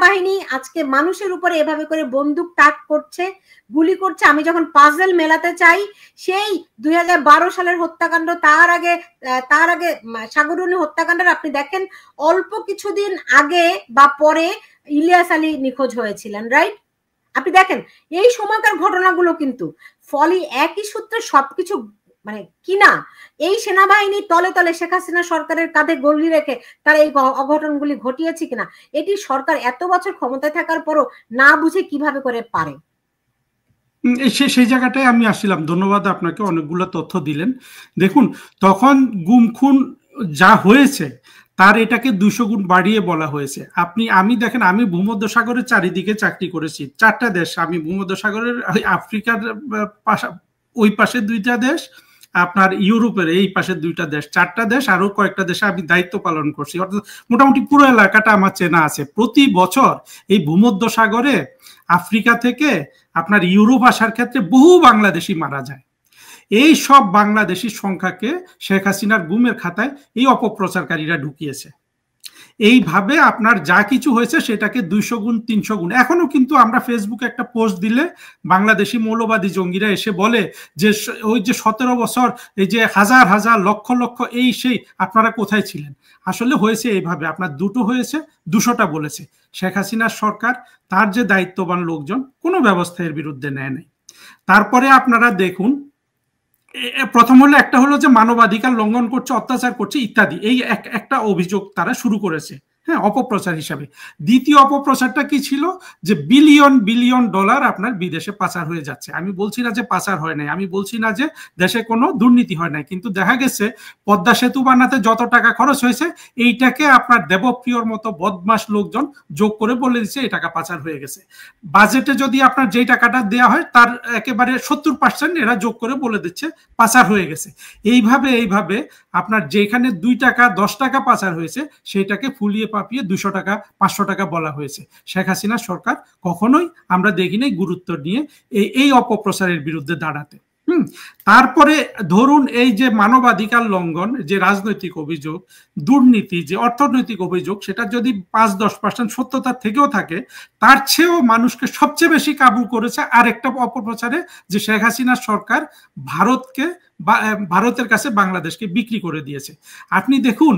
বাহিনী আজকে মানুষের উপরে এভাবে করে বন্দুক তাক করছে, গুলি করছে। আমি যখন পাজল মেলাতে চাই সেই 2012 সালের হত্যাকাণ্ড, তার আগে সাগররুনি হত্যাকাণ্ডের আপনি দেখেন অল্প কিছুদিন আগে বা পরে ইলিয়াস আলী নিখোঁজ হয়েছিলেন, রাইট? আপনি দেখেন এই সময়কার ঘটনাগুলো কিন্তু ফলে একই সূত্রে সবকিছু মানে কিনা এই সেনাবাহিনী তলে তলে শেখ হাসিনা সরকারের কাঁধে গলি রেখে তারা এই অঘটনগুলি ঘটিয়েছে কিনা, এটি সরকার এত বছর ক্ষমতায় থাকার পরও না বুঝে কিভাবে করে পারে। সেই জায়গাটায় আমি আসছিলাম। ধন্যবাদ আপনাকে, অনেকগুলো তথ্য দিলেন। দেখুন, তখন গুম খুন যা হয়েছে তার এটাকে 200 গুণ বাড়িয়ে বলা হয়েছে। আমি দেখেন, আমি ভূমধ্যসাগরের চারিদিকে চাকরি করেছি, 4টা দেশ। আমি ভূমধ্যসাগরের আফ্রিকার ওই পাশে 2টা দেশ, আপনার ইউরোপের এই পাশে 2টা দেশ, 4টা দেশ, আরো কয়েকটা দেশে আমি দায়িত্ব পালন করছি। অর্থাৎ মোটামুটি পুরো এলাকাটা আমার চেনা আছে। প্রতি বছর এই ভূমধ্যসাগরে আফ্রিকা থেকে আপনার ইউরোপ আসার ক্ষেত্রে বহু বাংলাদেশি মারা যায়। এই সব বাংলাদেশির সংখ্যাকে শেখ হাসিনার গুমের খাতায় এই অপপ্রচারকারীরা ঢুকিয়েছে। এইভাবে আপনার যা কিছু হয়েছে সেটাকে 200 গুণ 300 গুণ। এখনো কিন্তু আমরা ফেসবুকে একটা পোস্ট দিলে বাংলাদেশি মৌলবাদী জঙ্গিরা এসে বলে যে ওই যে 17 বছর এই যে হাজার হাজার লক্ষ লক্ষ এই সেই আপনারা কোথায় ছিলেন। আসলে হয়েছে এইভাবে, আপনার দুটো হয়েছে, 200টা বলেছে। শেখ হাসিনার সরকার তার যে দায়িত্ববান লোকজন কোনো ব্যবস্থা এর বিরুদ্ধে নেয় নাই। তারপরে আপনারা দেখুন, প্রথম হলো একটা হলো যে মানবাধিকার লঙ্ঘন করছে, অত্যাচার করছে ইত্যাদি, এই একটা অভিযোগ তারা শুরু করেছে, হ্যাঁ, অপপ্রচার হিসাবে। দ্বিতীয় অপপ্রচারটা কি ছিল, যে বিলিয়ন বিলিয়ন ডলার আপনার বিদেশে পাচার হয়ে যাচ্ছে। আমি বলছি না যে পাচার হয় নাই, আমি বলছি না যে দেশে কোনো দুর্নীতি হয় নাই, কিন্তু দেখা গেছে পদ্মা সেতু বানাতে যত টাকা খরচ হয়েছে এইটাকে আপনার দেবপ্রিয়র মতো বদমাস লোকজন যোগ করে বলে দিচ্ছে এই টাকা পাচার হয়ে গেছে। বাজেটে যদি আপনার যেই টাকাটা দেওয়া হয় তার একেবারে 70% এরা যোগ করে বলে দিচ্ছে পাচার হয়ে গেছে। এইভাবে আপনার যেখানে 2 টাকা 10 টাকা পাচার হয়েছে সেটাকে ফুলিয়ে পাপিয়ে 200 টাকা 500 টাকা বলা হয়েছে। শেখ হাসিনা সরকার কখনোই আমরা দেখিনি গুরুত্ব নিয়ে এই অপপ্রচারের বিরুদ্ধে দাঁড়াতে। তারপরে ধরুন এই যে মানবাধিকার লঙ্ঘন, যে রাজনৈতিক অভিযোগ, দুর্নীতি, যে অর্থনৈতিক অভিযোগ, সেটা যদি 5-10% সত্যতার থেকেও থাকে, তার চেয়েও মানুষকে সবচেয়ে বেশি কাবু করেছে আরেকটা অপপ্রচারে, যে শেখ হাসিনা সরকার ভারতের কাছে বাংলাদেশকে বিক্রি করে দিয়েছে। আপনি দেখুন,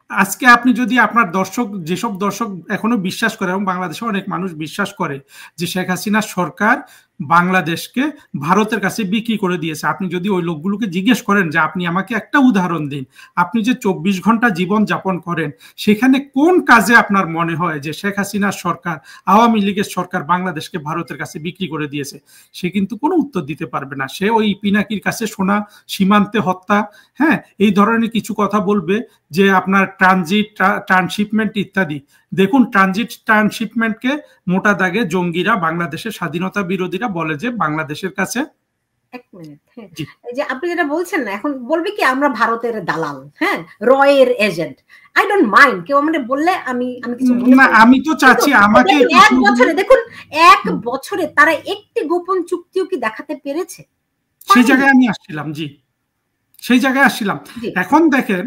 আজকে আপনি যদি আপনার দর্শক, যেসব দর্শক এখনো বিশ্বাস করে এবং বাংলাদেশে অনেক মানুষ বিশ্বাস করে যে শেখ হাসিনা সরকার বাংলাদেশকে ভারতের কাছে বিক্রি করে দিয়েছে, আপনি যদি ওই লোকগুলোকে জিজ্ঞেস করেন যে আপনি আমাকে একটা উদাহরণ দিন, আপনি যে 24 ঘন্টা জীবন যাপন করেন সেখানে কোন কাজে আপনার মনে হয় যে শেখ হাসিনার সরকার, আওয়ামী লীগের সরকার বাংলাদেশকে ভারতের কাছে বিক্রি করে দিয়েছে, সে কিন্তু কোনো উত্তর দিতে পারবে না। সে ওই পিনাকির কাছে সোনা, সীমান্তে হত্যা, হ্যাঁ, এই ধরনের কিছু কথা বলবে, যে আপনার ট্রানজিট, ট্রান্সশিপমেন্ট ইত্যাদি। দেখুন, ট্রানজিট ট্রান্সশিপমেন্টকে মোটা দাগে জঙ্গিরা, বাংলাদেশের স্বাধীনতা বিরোধীরা বলে যে বাংলাদেশের কাছে। এক মিনিট, হ্যাঁ, যে আপনি যেটা বলছেন না, এখন বলবে কি আমরা ভারতের দালাল, হ্যাঁ, রয়ের এজেন্ট। আই ডোন্ট মাইন্ড, কেউ আমাকে বললে আমি কিছু না, আমি তো চাচ্ছি আমাকে এক বছরে, দেখুন 1 বছরে তারা একটি গোপন চুক্তিও কি দেখাতে পেরেছে? সেই জায়গায় আমি আসছিলাম, জি, সেই জায়গায় আসছিলাম। এখন দেখেন,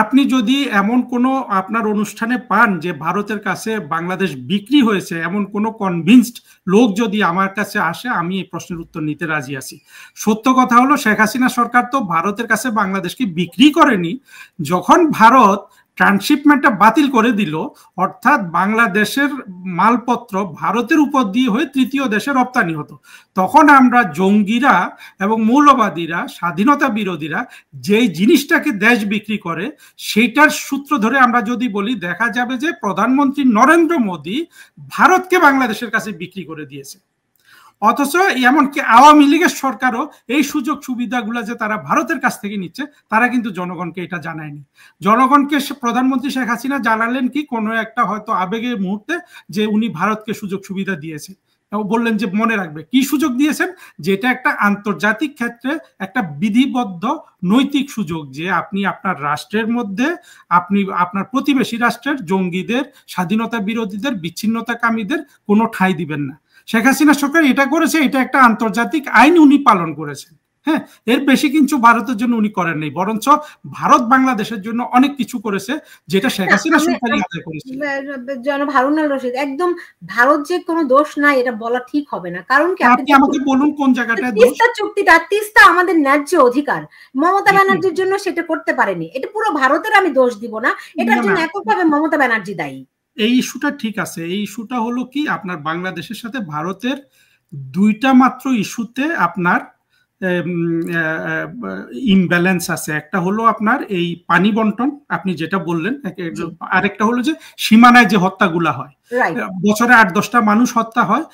আপনি যদি এমন কোনো আপনার অনুষ্ঠানে পান যে ভারতের কাছে বাংলাদেশ বিক্রি হয়েছে, এমন কোনো কনভিন্সড লোক যদি আমার কাছে আসে, আমি এই প্রশ্নের উত্তর নিতে রাজি আছি। সত্য কথা হলো, শেখ হাসিনা সরকার তো ভারতের কাছে বাংলাদেশকে বিক্রি করেনি। যখন ভারত ট্রান্সশিপমেন্টটা বাতিল করে দিল, অর্থাৎ বাংলাদেশের মালপত্র ভারতের উপর দিয়ে হয়ে তৃতীয় দেশে রপ্তানি হতো, তখন আমরা জঙ্গিরা এবং মৌলবাদীরা, স্বাধীনতা বিরোধীরা যেই জিনিসটাকে দেশ বিক্রি করে সেইটার সূত্র ধরে আমরা যদি বলি, দেখা যাবে যে প্রধানমন্ত্রী নরেন্দ্র মোদী ভারতকে বাংলাদেশের কাছে বিক্রি করে দিয়েছে। অথচ এমনকি আওয়ামী লীগের সরকারও এই সুযোগ সুবিধাগুলো যে তারা ভারতের কাছ থেকে নিচ্ছে, তারা কিন্তু জনগণকে এটা জানায়নি। জনগণকে প্রধানমন্ত্রী শেখ হাসিনা জানালেন কি, কোনো একটা হয়তো আবেগের মুহূর্তে, যে উনি ভারতকে সুযোগ সুবিধা দিয়েছে, বললেন যে মনে রাখবে কি সুযোগ দিয়েছেন, যেটা একটা আন্তর্জাতিক ক্ষেত্রে একটা বিধিবদ্ধ নৈতিক সুযোগ, যে আপনি আপনার রাষ্ট্রের মধ্যে, আপনি আপনার প্রতিবেশী রাষ্ট্রের জঙ্গিদের, স্বাধীনতা বিরোধীদের, বিচ্ছিন্নতাকামীদের কোনো ঠাঁই দিবেন না। শেখ হাসিনা সরকার এটা করেছে, এটা একটা আন্তর্জাতিক আইন উনি পালন করেছেন। হ্যাঁ, এর বেশি কিন্তু ভারতের জন্য উনি করেন নাই, বরঞ্চ ভারত বাংলাদেশের জন্য অনেক কিছু করেছে যেটা শেখ হাসিনা সরকারই আদায় করেছে। জনাব হারুন আল রশিদ, একদম ভারত যে কোনো দোষ নাই এটা বলা ঠিক হবে না। কারণ কি, আপনি আমাকে বলুন কোন জায়গাটায় দোষ। তিস্তা চুক্তিটা, তিস্তা আমাদের ন্যায্য অধিকার, মমতা ব্যানার্জির জন্য সেটা করতে পারেনি, এটা পুরো ভারতের আমি দোষ দিব না, এটার জন্য এককভাবে মমতা ব্যানার্জি দায়ী। এই ইস্যুটা ঠিক আছে, এই ইস্যুটা হলো কি আপনার বাংলাদেশের সাথে ভারতের দুইটা মাত্র ইস্যুতে আপনার ইমব্যালেন্স আছে। একটা হলো আপনার এই পানি বন্টন, আপনি যেটা বললেন, আরেকটা হলো যে সীমানায় যে হত্যাগুলা হয়, বছরে 8-10টা মানুষ হত্যা হয়,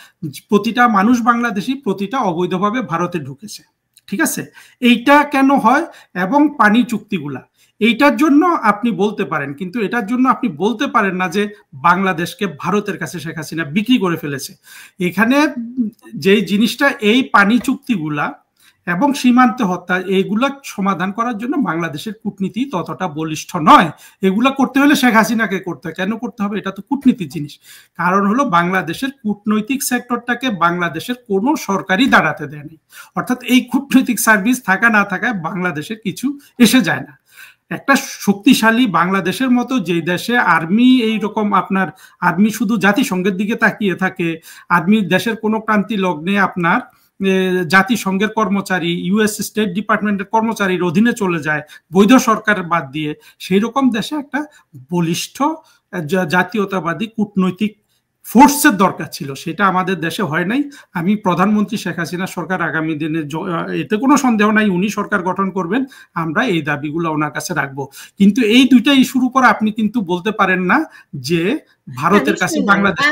প্রতিটা মানুষ বাংলাদেশি, প্রতিটা অবৈধভাবে ভারতে ঢুকেছে, ঠিক আছে? এইটা কেন হয়, এবং পানি চুক্তিগুলা, এইটার জন্য আপনি বলতে পারেন, কিন্তু এটার জন্য আপনি বলতে পারেন না যে বাংলাদেশকে ভারতের কাছে শেখ হাসিনা বিক্রি করে ফেলেছে। এখানে যে জিনিসটা, এই পানি চুক্তিগুলা এবং সীমান্তে হত্যা, এইগুলা সমাধান করার জন্য বাংলাদেশের কূটনীতি ততটা বলিষ্ঠ নয়। এগুলা করতে হলে শেখ হাসিনাকে করতে হয়। কেন করতে হবে? এটা তো কূটনীতির জিনিস। কারণ হলো বাংলাদেশের কূটনৈতিক সেক্টরটাকে বাংলাদেশের কোনো সরকারই দাঁড়াতে দেয়নি। অর্থাৎ এই কূটনৈতিক সার্ভিস থাকা না থাকায় বাংলাদেশের কিছু এসে যায় না। একটা শক্তিশালী বাংলাদেশের মতো যে দেশে আর্মি এইরকম, আপনার আর্মি শুধু জাতিসংঘের দিকে তাকিয়ে থাকে, আর্মি দেশের কোনো ক্রান্তি লগ্নে আপনার জাতিসংঘের কর্মচারী, ইউএস স্টেট ডিপার্টমেন্টের কর্মচারীর অধীনে চলে যায় বৈধ সরকারের বাদ দিয়ে, সেই রকম দেশে একটা বলিষ্ঠ জাতীয়তাবাদী কূটনৈতিক ফোর্সের দরকার ছিল, সেটা আমাদের দেশে হয় নাই। আমি প্রধানমন্ত্রী শেখ হাসিনা সরকার আগামী দিনে, এতে কোনো সন্দেহ নাই উনি সরকার গঠন করবেন, আমরা এই দাবিগুলো ওনার কাছে রাখবো। কিন্তু এই দুইটা ইস্যুর উপর আপনি কিন্তু বলতে পারেন না যে ভারতের কাছে বাংলাদেশ।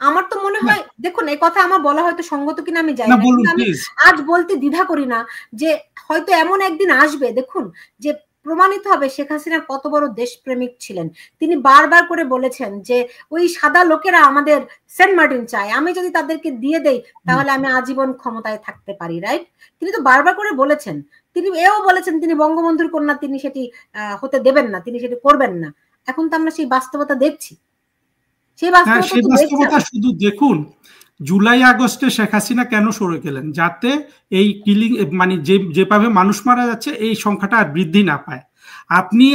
আমার তো মনে হয়, দেখুন এই কথা আমার বলা হয়তো সঙ্গত কিনা আমি জানি না, কিন্তু আমি আজ বলতে দ্বিধা করি না যে হয়তো এমন একদিন আসবে, দেখুন, যে প্রমাণিত হবে শেখ হাসিনা কত বড় দেশপ্রেমিক ছিলেন। তিনি বারবার করে বলেছেন যে ওই সাদা লোকেরা আমাদের সেন্ট মার্টিন চায়, আমি যদি তাদেরকে দিয়ে দেই তাহলে আমি আজীবন ক্ষমতায় থাকতে পারি, রাইট? তিনি তো বারবার করে বলেছেন। তিনি এও বলেছেন তিনি বঙ্গবন্ধুর কন্যা, তিনি সেটি হতে দেবেন না, তিনি সেটি করবেন না। এখন তো আমরা সেই বাস্তবতা দেখছি। সেই বাস্তবতা শুধু দেখুন, জুলাই আগস্টে শেখ হাসিনা কেন সরে গেলেন? যাতে এই কিলিং, মানে যেভাবে মানুষ মারা যাচ্ছে এই সংখ্যাটা আর বৃদ্ধি না পায়। আপনি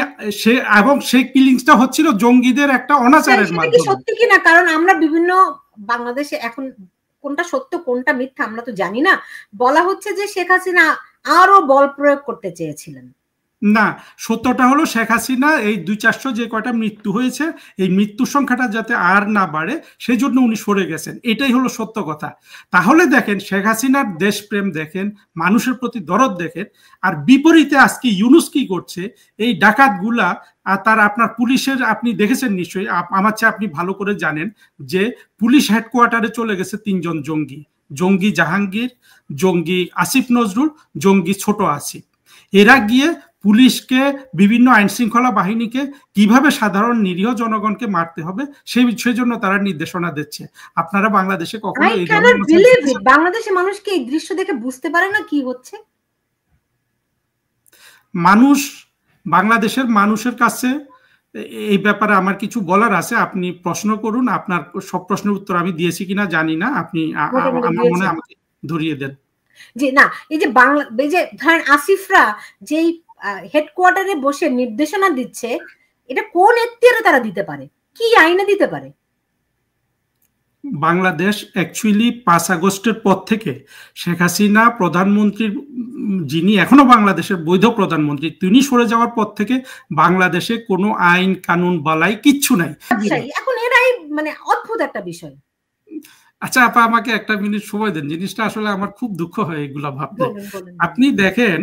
এবং সেই কিলিংসটা হচ্ছিল জঙ্গিদের একটা অনাচারের মাধ্যমে। সত্যি কিনা, কারণ আমরা বিভিন্ন বাংলাদেশে এখন কোনটা সত্য কোনটা মিথ্যা আমরা তো জানি না। বলা হচ্ছে যে শেখ হাসিনা আরো বল প্রয়োগ করতে চেয়েছিলেন। না, সত্যটা হলো শেখ হাসিনা এই 200-400 যে কয়টা মৃত্যু হয়েছে, এই মৃত্যুর সংখ্যাটা যাতে আর না বাড়ে সেজন্য উনি সরে গেছেন, এটাই হলো সত্য কথা। তাহলে দেখেন শেখ হাসিনার দেশপ্রেম দেখেন, মানুষের প্রতি দরদ দেখেন, আর বিপরীতে আজকে ইউনূস কি করছে, এই ডাকাতগুলা আর তার আপনার পুলিশের, আপনি দেখেছেন নিশ্চয়ই, আমার চেয়ে আপনি ভালো করে জানেন যে পুলিশ হেডকোয়ার্টারে চলে গেছে 3 জন জঙ্গি, জঙ্গি জাহাঙ্গীর, জঙ্গি আসিফ নজরুল, জঙ্গি ছোট আসিফ। এরা গিয়ে পুলিশকে, বিভিন্ন আইন শৃঙ্খলা বাহিনীকে কিভাবে সাধারণ নিরীহ জনগণকে মারতে হবে সেই জন্য তারা নির্দেশনা দিচ্ছে। আপনারা বাংলাদেশে কখনো এই ধরনের, বাংলাদেশের মানুষকে এই দৃশ্য দেখে বুঝতে পারে না কি হচ্ছে? মানুষ, বাংলাদেশের মানুষের কাছে এই ব্যাপারে আমার কিছু বলার আছে, আপনি প্রশ্ন করুন। আপনার সব প্রশ্নের উত্তর আমি দিয়েছি কিনা জানি না, আপনি আমার মনে আমাকে ধরিয়ে দেন। জি না, এই যে বাংলা, এই যে ধরেন আসিফরা যেই হেডকোয়ার্টারে বসে নির্দেশনা দিচ্ছে, এটা কোন এখতিয়ারে তারা দিতে পারে, কি আইনে দিতে পারে? বাংলাদেশ অ্যাকচুয়ালি 5 আগস্টের পর থেকে শেখ হাসিনা প্রধানমন্ত্রীর, যিনি এখনো বাংলাদেশের বৈধ প্রধানমন্ত্রী, তিনি সরে যাওয়ার পর থেকে বাংলাদেশে কোনো আইন কানুন বালাই কিচ্ছু নাই। এখন এরাই মানে অদ্ভুত একটা বিষয়। আচ্ছা আপা, আমাকে একটা মিনিট সময় দেন, জিনিসটা আসলে আমার খুব দুঃখ হয় এগুলা ভাবতে। আপনি দেখেন,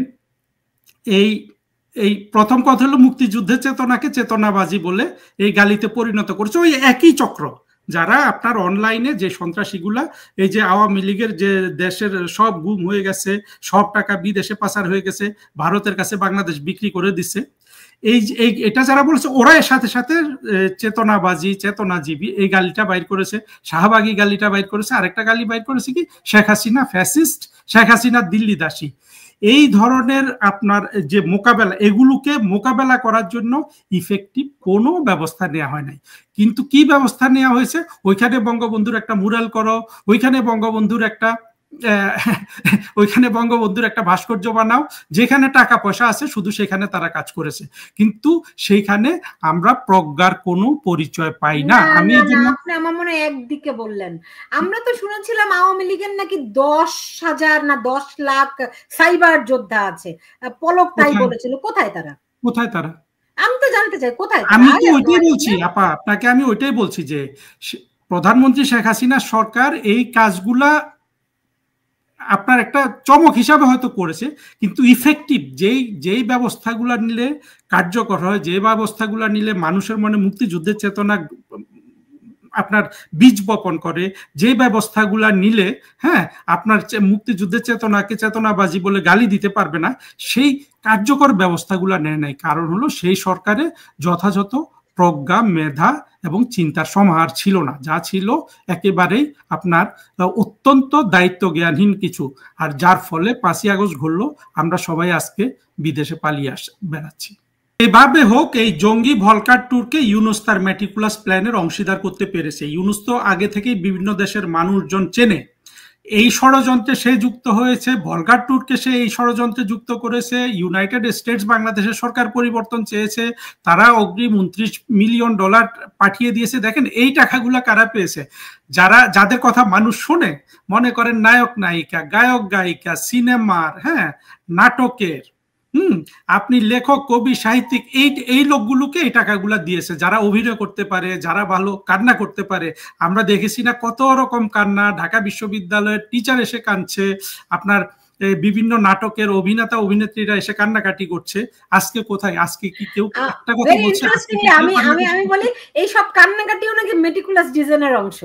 এই প্রথম কথা হলো মুক্তিযুদ্ধের চেতনাকে চেতনাবাজি বলে এই গালিতে পরিণত করছে ওই একই চক্র, যারা আপনার অনলাইনে যে সন্ত্রাসীগুলা, এই যে আওয়ামী লীগের যে দেশের সব গুম হয়ে গেছে, সব টাকা বিদেশে পাচার হয়ে গেছে, ভারতের কাছে বাংলাদেশ বিক্রি করে দিছে, এটা যারা বলছে ওরা এর সাথে সাথে চেতনাবাজি, চেতনাজীবী এই গালিটা বাইর করেছে, শাহবাগী গালিটা বাইর করেছে, আরেকটা গালি বাইর করেছে কি শেখ হাসিনা ফ্যাসিস্ট, শেখ হাসিনা দিল্লি দাসী। এই ধরনের আপনার যে মোকাবেলা, এগুলোকে মোকাবেলা করার জন্য ইফেক্টিভ কোনো ব্যবস্থা নেওয়া হয় নাই। কিন্তু কি ব্যবস্থা নেওয়া হয়েছে? ওইখানে বঙ্গবন্ধুর একটা মুরাল করো, ওইখানে বঙ্গবন্ধুর একটা ওইখানে বঙ্গবন্ধুর একটা ভাস্কর্য বানাও, যেখানে টাকা পয়সা আছে শুধু সেখানে তারা কাজ করেছে, কিন্তু সেইখানে আমরা প্রজ্ঞার কোনো পরিচয় পাই না। আমি আপনি আমার মনে হয় একদিকে বললেন, আমরা তো শুনেছিলাম আওয়ামী লীগের নাকি 10,000 না 10 লাখ সাইবার যোদ্ধা আছে, পলক তাই বলেছিল। কোথায় তারা? কোথায় তারা? আমি তো জানতে চাই কোথায়। আমি তো ওইটাই বলছি আপা, আপনাকে আমি ওইটাই বলছি যে প্রধানমন্ত্রী শেখ হাসিনার সরকার এই কাজগুলা আপনার একটা চমক হিসাবে হয়তো করেছে, কিন্তু ইফেক্টিভ যেই ব্যবস্থাগুলা নিলে কার্যকর হয়, যে ব্যবস্থাগুলা নিলে মানুষের মনে মুক্তিযুদ্ধের চেতনা আপনার বীজ বপন করে, যে ব্যবস্থাগুলা নিলে হ্যাঁ আপনার মুক্তিযুদ্ধের চেতনাকে চেতনাবাজি বলে গালি দিতে পারবে না, সেই কার্যকর ব্যবস্থাগুলা নেয় নাই। কারণ হলো সেই সরকারে যথাযথ প্রজ্ঞা, মেধা এবং চিন্তার সমাহার ছিল না, যা ছিল একেবারেই আপনার অত্যন্ত দায়িত্ব জ্ঞানহীন কিছু, আর যার ফলে 5ই আগস্ট ঘটলো, আমরা সবাই আজকে বিদেশে পালিয়ে বেড়াচ্ছি। এভাবে হোক এই জঙ্গি ভলকার ট্যুরকে ইউনুস তার মেটিকুলাস প্ল্যানের অংশীদার করতে পেরেছে। ইউনুস তো আগে থেকেই বিভিন্ন দেশের মানুষজন চেনে, এই ষড়যন্ত্রে সে যুক্ত হয়েছে, ভলগার ট্যুরকে সে এই ষড়যন্ত্রে যুক্ত করেছে। ইউনাইটেড স্টেটস বাংলাদেশের সরকার পরিবর্তন চেয়েছে, তারা অগ্রিম $29 মিলিয়ন পাঠিয়ে দিয়েছে। দেখেন এই টাকাগুলো কারা পেয়েছে? যাদের কথা মানুষ শোনে, মনে করেন নায়ক নায়িকা, গায়ক গায়িকা, সিনেমার, হ্যাঁ নাটকের, আপনি লেখক, কবি, সাহিত্যিক, এই লোকগুলোকে এই টাকাগুলা দিয়েছে, যারা অভিনয় করতে পারে, যারা ভালো কান্না করতে পারে। আমরা দেখেছি না কত রকম কান্না, ঢাকা বিশ্ববিদ্যালয়ের টিচার এসে কাঁদছে, আপনার বিভিন্ন নাটকের অভিনেতা অভিনেত্রীরা এসে কান্নাকাটি করছে। আজকে কোথায়? আজকে কি কেউ একটা কথা বলছে? আমি বলি এই সব কান্নাকাটিও নাকি মেটিকুলাস ডিজাইনের অংশ।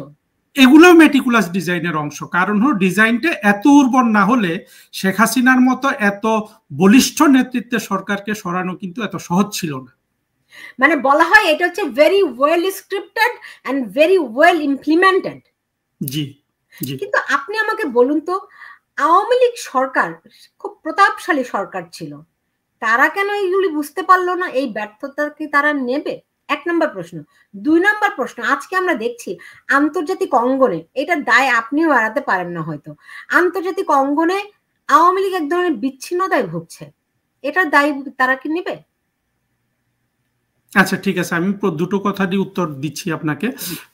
এগুলো মেটিকুলাস ডিজাইনের অংশ। কারণ হলো ডিজাইনটা এত উর্বর না হলে শেখ হাসিনার মতো এত বলিষ্ঠ নেতৃত্বে সরকারকে সরানো কিন্তু এত সহজ ছিল না। মানে বলা হয় এটা হচ্ছে very well scripted and very well implemented. জি জি। কিন্তু আপনি আমাকে বলুন তো, আওয়ামী লীগ সরকার খুব প্রতাপশালী সরকার ছিল, তারা কেন এইগুলি বুঝতে পারলো না? এই ব্যর্থতা কি তারা নেবে? 1 নম্বর প্রশ্ন। 2 নম্বর প্রশ্ন, আজকে আমরা দেখছি আন্তর্জাতিক অঙ্গনে, এটার দায় আপনিও এড়াতে পারেন না হয়তো, আন্তর্জাতিক অঙ্গনে আওয়ামী লীগ এক ধরনের বিচ্ছিন্নতায় ভুগছে, এটার দায় তারা কি নেবে? আচ্ছা ঠিক আছে, আমি দুটো কথারই উত্তর দিচ্ছি আপনাকে।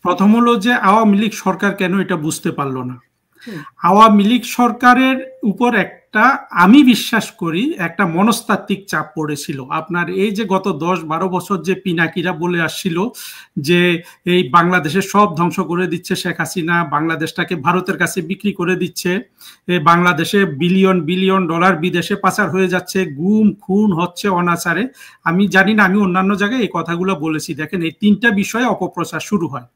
প্রথম হলো যে আওয়ামী লীগ সরকার কেন এটা বুঝতে পারলো না। আওয়ামী লীগ সরকারের উপর একটা, আমি বিশ্বাস করি একটা মনস্তাত্ত্বিক চাপ পড়েছিল। আপনার এই যে গত 10-12 বছর যে পিনাকিরা বলে আসছিল যে এই বাংলাদেশের সব ধ্বংস করে দিচ্ছে শেখ হাসিনা, বাংলাদেশটাকে ভারতের কাছে বিক্রি করে দিচ্ছে, বাংলাদেশে বিলিয়ন বিলিয়ন ডলার বিদেশে পাচার হয়ে যাচ্ছে, গুম খুন হচ্ছে অনাচারে। আমি জানি না, আমি অন্যান্য জায়গায় এই কথাগুলো বলেছি। দেখেন এই 3টা বিষয়ে অপপ্রচার শুরু হয়।